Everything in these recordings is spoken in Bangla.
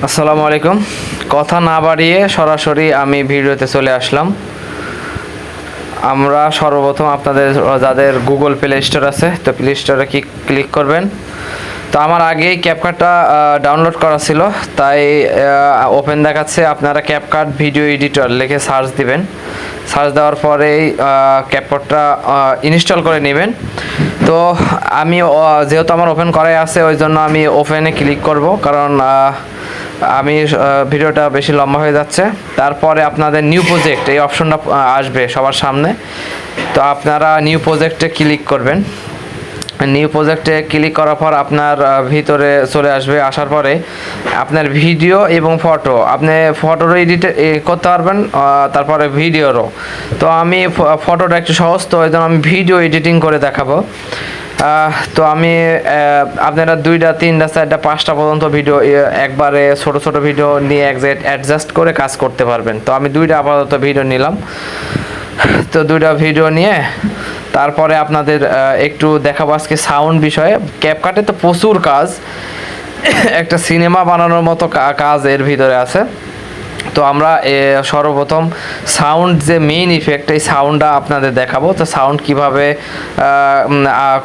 আসসালামু আলাইকুম। কথা না বাড়িয়ে সরাসরি আমি ভিডিওতে চলে আসলাম। আমরা সর্বপ্রথম আপনাদের যাদের গুগল প্লে স্টোর আছে তো প্লে স্টোরে ক্লিক করবেন। তো আমার আগেই ক্যাপকাটটা ডাউনলোড করা ছিল, তাই ওপেন দেখাচ্ছে। আপনারা ক্যাপকাট ভিডিও এডিটর লিখে সার্চ দিবেন। সার্চ দেওয়ার পরেই ক্যাপকাটটা ইনস্টল করে নেবেন। তো আমি যেহেতু আমার ওপেন করাই আছে, ওই জন্য আমি ওপেনে ক্লিক করব, কারণ আমি ভিডিওটা বেশি লম্বা হয়ে যাচ্ছে। তারপরে আপনাদের নিউ প্রজেক্ট এই অপশনটা আসবে সবার সামনে। তো আপনারা নিউ প্রজেক্টে ক্লিক করবেন। নিউ প্রজেক্টে ক্লিক করার পর আপনার ভিতরে চলে আসবে। আসার পরে আপনার ভিডিও এবং ফটো, আপনি ফটোরও এডিট করতে পারবেন, তারপরে ভিডিওরও। তো আমি ফটোটা একটু সহজ, তো ওই জন্য আমি ভিডিও এডিটিং করে দেখাবো। তো আমি আপনারা 2টা 3টা 4টা 5টা পর্যন্ত ভিডিও একবারে ছোট ছোট ভিডিও নিয়ে অ্যাডজাস্ট করে কাজ করতে পারবেন। তো আমি 2টা আপাতত ভিডিও নিলাম। তো 2টা ভিডিও নিয়ে তারপরে আপনাদের একটু দেখাবো আজকে সাউন্ড বিষয়ে। ক্যাপকাটে তো প্রচুর কাজ, একটা সিনেমা বানানোর মতো কাজ এর ভিতরে আছে। তো আমরা সর্বপ্রথম সাউন্ড যে মেইন ইফেক্ট, এই সাউন্ডটা আপনাদের দেখাবো। তো সাউন্ড কিভাবে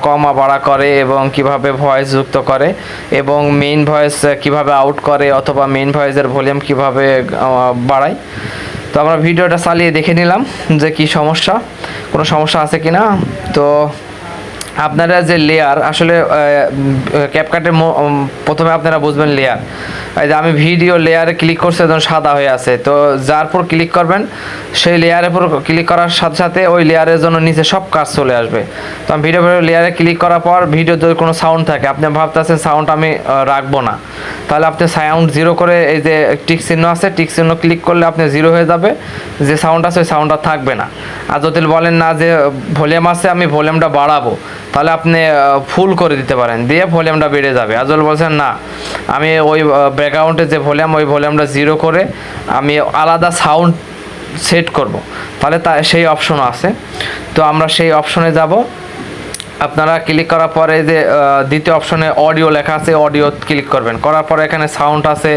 কমা বাড়া করে এবং কিভাবে ভয়েস যুক্ত করে এবং মেইন ভয়েস কিভাবে আউট করে, অথবা মেইন ভয়েসের ভলিউম কিভাবে বাড়ায়। তো আমরা ভিডিওটা চালিয়ে দেখে নিলাম যে কি সমস্যা, কোনো সমস্যা আছে কি না। তো আপনারা যে লেয়ার, আসলে ক্যাপকাটে প্রথমে আপনারা বুঝবেন লেয়ার। এই যে আমি ভিডিও লেয়ারে ক্লিক করছি, যখন সাদা হয়ে আছে, তো যার পর ক্লিক করবেন সেই লেয়ারের পর ক্লিক করার সাথে সাথে ওই লেয়ারের জন্য নিচে সব কাজ চলে আসবে। তো আমি ভিডিও লেয়ারে ক্লিক করার পর ভিডিও যদি কোনো সাউন্ড থাকে, আপনি ভাবতেছেন সাউন্ড আমি রাখবো না, তাহলে আপনি সাউন্ড 0 করে এই যে টিক চিহ্ন আছে, টিক চিহ্ন ক্লিক করলে আপনি 0 হয়ে যাবে, যে সাউন্ড আছে ওই সাউন্ডটা থাকবে না। আর যদি বলেন না যে ভলিউম আছে, আমি ভলিউমটা বাড়াবো, তাহলে আপনি ফুল করে দিতে পারেন, দিয়ে ভলিউমটা বেড়ে যাবে। আর যদি বলছেন না আমি ওই ব্যাকগ্রাউন্ডে যে ভলিউম, ওই ভলিউমটা 0 করে আমি আলাদা সাউন্ড সেট করব, তাহলে সেই অপশনও আছে। তো আমরা সেই অপশনে যাব। আপনারা ক্লিক করার পরে যে দ্বিতীয় অপশনে অডিও লেখা আছে, অডিও ক্লিক করবেন। করার পরে এখানে সাউন্ড আছে,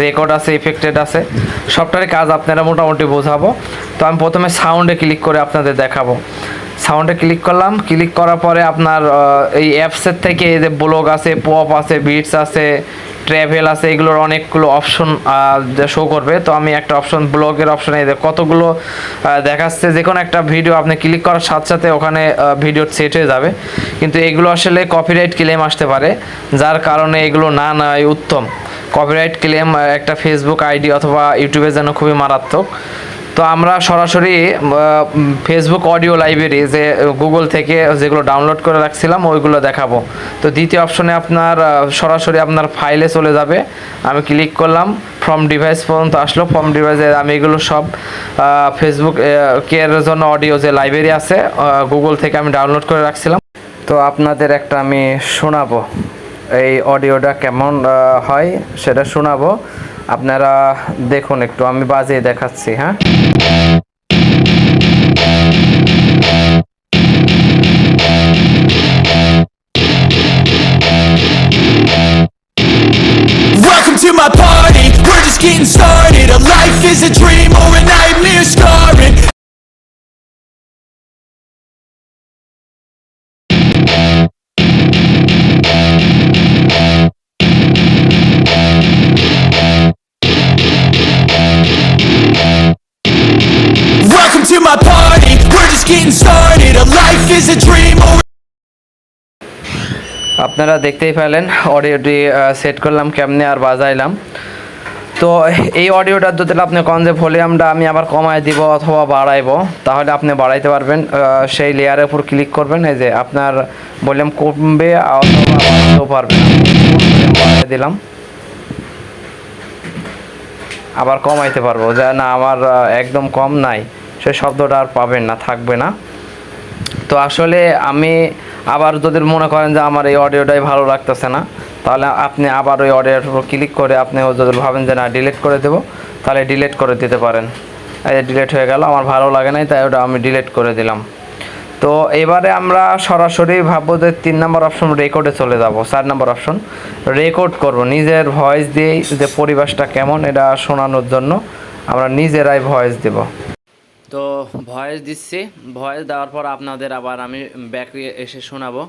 রেকর্ড আছে, ইফেক্টেড আছে, সবটারই কাজ আপনারা মোটামুটি বোঝাবো। তো আমি প্রথমে সাউন্ডে ক্লিক করে আপনাদের দেখাবো। সাউন্ডে ক্লিক করলাম। ক্লিক করার পরে আপনার এই অ্যাপসের থেকে এই যে ব্লগ আছে, পপ আছে, বিটস আছে, ট্র্যাভেল আছে, এগুলোর অনেকগুলো অপশন শো করবে। তো আমি একটা অপশন, ব্লগের অপশনে কতগুলো দেখাচ্ছে, যে কোনো একটা ভিডিও আপনি ক্লিক করার সাথে সাথে ওখানে ভিডিও সেট হয়ে যাবে। কিন্তু এগুলো আসলে কপিরাইট ক্লেম আসতে পারে, যার কারণে এগুলো না নেওয়াই উত্তম। কপিরাইট ক্লেম একটা ফেসবুক আইডি অথবা ইউটিউবের জন্য খুবই মারাত্মক। তো আমরা সরাসরি ফেসবুক অডিও লাইব্রেরি যে গুগল থেকে যেগুলো ডাউনলোড করে রাখছিলাম ওইগুলো দেখাবো। তো দ্বিতীয় অপশনে আপনার সরাসরি আপনার ফাইলে চলে যাবে। আমি ক্লিক করলাম, ফ্রম ডিভাইস পর্যন্ত আসলো। ফ্রম ডিভাইসে আমি এগুলো সব ফেসবুক এর জন্য অডিও যে লাইব্রেরি আছে গুগল থেকে আমি ডাউনলোড করে রাখছিলাম। তো আপনাদের একটা আমি শোনাবো, এই অডিওটা কেমন হয় সেটা শোনাবো। আপনারা দেখুন, একটু আমি বাজিয়ে দেখাচ্ছি। হ্যাঁ, Welcome to my party, we're just getting started. A life is a dream or a nightmare scarring. Welcome to my party, we're just getting started. A life is a dream or আপনারা দেখতেই পেলেন অডিওটি সেট করলাম কেমনে আর বাজাইলাম। তো এই অডিওটার যদি আপনি কোন যে ভলিউমটা আমি আবার কমায় দিব অথবা বাড়াইবো, তাহলে আপনি বাড়াইতে পারবেন। সেই লেয়ারের উপর ক্লিক করবেন, এই যে আপনার ভলিউম কমবে অথবা বাড়াতেও পারবেন। বাড়াই দিলাম, আবার কমাইতে পারবো, যে না আমার একদম কম নাই, সেই শব্দটা আর পাবেন না, থাকবে না। তো আসলে আমি আবার যদি মনে করেন যে আমার এই অডিওটাই ভালো লাগতেছে না, তাহলে আপনি আবার ওই অডিওর উপর ক্লিক করে আপনি যদি ভাবেন যে না ডিলিট করে দেবো, তাহলে ডিলিট করে দিতে পারেন। এই যে ডিলিট হয়ে গেল, আমার ভালো লাগে নাই তাই ওটা আমি ডিলিট করে দিলাম। তো এবারে আমরা সরাসরি ভাববো যে 3 নম্বর অপশন রেকর্ডে চলে যাব। 4 নম্বর অপশন রেকর্ড করব, নিজের ভয়েস দিয়ে যে পরিবেশটা কেমন এটা শোনানোর জন্য আমরা নিজেরাই ভয়েস দেব। তো ভয়েস দিচ্ছি, ভয়েস দেওয়ার পর আপনাদের আবার আমি ব্যাক এসে শোনাবো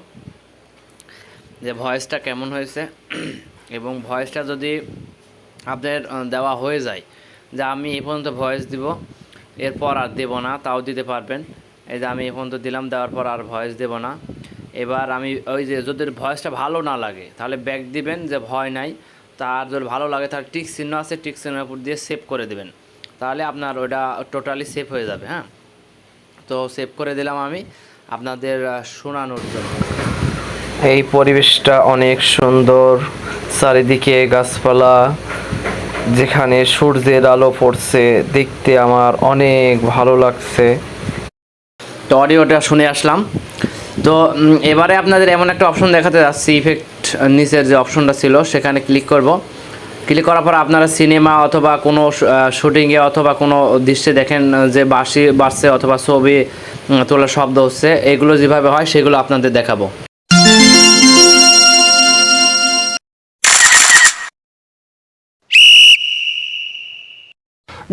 যে ভয়েসটা কেমন হয়েছে। এবং ভয়েসটা যদি আপনাদের দেওয়া হয়ে যায় যে আমি এই পর্যন্ত ভয়েস দিব, এরপর আর দেব না, তাও দিতে পারবেন। এই যে আমি এই পর্যন্ত দিলাম, দেওয়ার পর আর ভয়েস দেব না। এবার আমি ওই যে যদি ভয়েসটা ভালো না লাগে তাহলে ব্যাক দিবেন, যে ভয় নাই। তার যদি ভালো লাগে তাহলে টিক চিহ্ন আছে, টিক চিহ্নের উপর দিয়ে সেভ করে দেবেন, তাহলে আপনার ওটা টোটালি সেভ হয়ে যাবে। হ্যাঁ, তো সেভ করে দিলাম আমি আপনাদের শোনানোর জন্য। এই পরিবেশটা অনেক সুন্দর, চারিদিকে গাছপালা, যেখানে সূর্যের আলো পড়ছে, দেখতে আমার অনেক ভালো লাগছে। তো অডিওটা শুনে আসলাম। তো এবারে আপনাদের এমন একটা অপশন দেখাতে যাচ্ছি, ইফেক্ট নিচের যে অপশনটা ছিল সেখানে ক্লিক করব। ক্লিক করার পর আপনারা সিনেমা অথবা কোনো শুটিংয়ে অথবা কোনো দৃশ্যে দেখেন যে বাঁশি বাজছে অথবা ছবি তোলার শব্দ হচ্ছে, এগুলো যেভাবে হয় সেগুলো আপনাদের দেখাবো।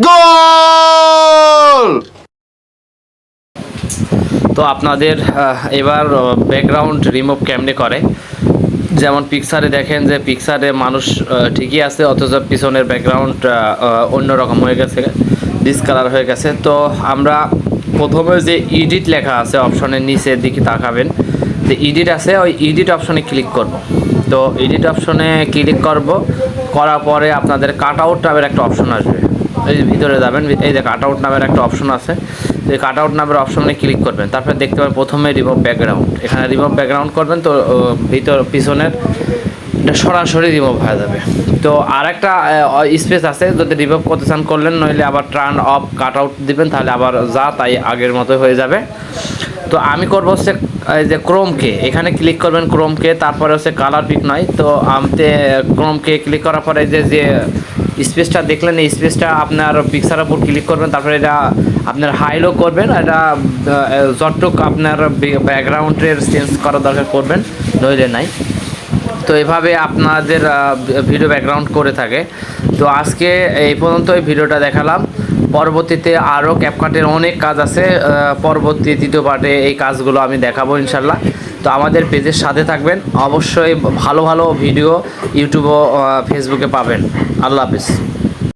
গোল! তো আপনাদের এবার ব্যাকগ্রাউন্ড রিমুভ কেমনে করে, যেমন পিকচারে দেখেন যে পিকচারে মানুষ ঠিকই আছে, অথচ পিছনের ব্যাকগ্রাউন্ড অন্যরকম হয়ে গেছে, ডিসকালার হয়ে গেছে। তো আমরা প্রথমে যে এডিট লেখা আছে অপশনের নিচের দিকে তাকাবেন, যে এডিট আছে ওই এডিট অপশনে ক্লিক করব। তো এডিট অপশনে ক্লিক করব, করার পরে আপনাদের কাট আউট নামের একটা অপশন আসবে। এই ভিতরে যাবেন, এই যে কাট আউট নামের একটা অপশন আছে, এই কাট আউট নামের অপশনে ক্লিক করবেন। তারপরে দেখতে পাবেন প্রথমে রিমুভ ব্যাকগ্রাউন্ড, এখানে রিমুভ ব্যাকগ্রাউন্ড করবেন, তো পিছনের এটা সরাসরি রিমুভ হয়ে যাবে। তো আরেকটা স্পেস আছে, যদি রিমুভ করতে চান করলেন, নইলে আবার টার্ন অফ কাট আউট দিবেন, তাহলে আবার যা তাই আগের মতো হয়ে যাবে। তো আমি করবো হচ্ছে এই যে ক্রোমকে, এখানে ক্লিক করবেন ক্রোমকে, তারপরে হচ্ছে কালার পিক নয়, তো আমি ক্রোমকে ক্লিক করার পরে যে স্পেসটা দেখলেন, এই স্পেসটা আপনার পিকচারের উপর ক্লিক করবেন, তারপরে এটা আপনার হাইলো করবেন, এটা যতটুক আপনার ব্যাকগ্রাউন্ডের চেঞ্জ করার দরকার করবেন, নইলে নাই। তো এভাবে আপনাদের ভিডিও ব্যাকগ্রাউন্ড করে থাকে। তো আজকে এই পর্যন্ত এই ভিডিওটা দেখালাম, পরবর্তীতে আরও ক্যাপকাটের অনেক কাজ আছে, পরবর্তী দ্বিতীয় পার্টে এই কাজগুলো আমি দেখাবো ইনশাল্লাহ। তো আমাদের পেজের সাথে থাকবেন, অবশ্যই ভালো ভালো ভিডিও ইউটিউব ও ফেসবুকে পাবেন। আল্লাহ হাফিজ।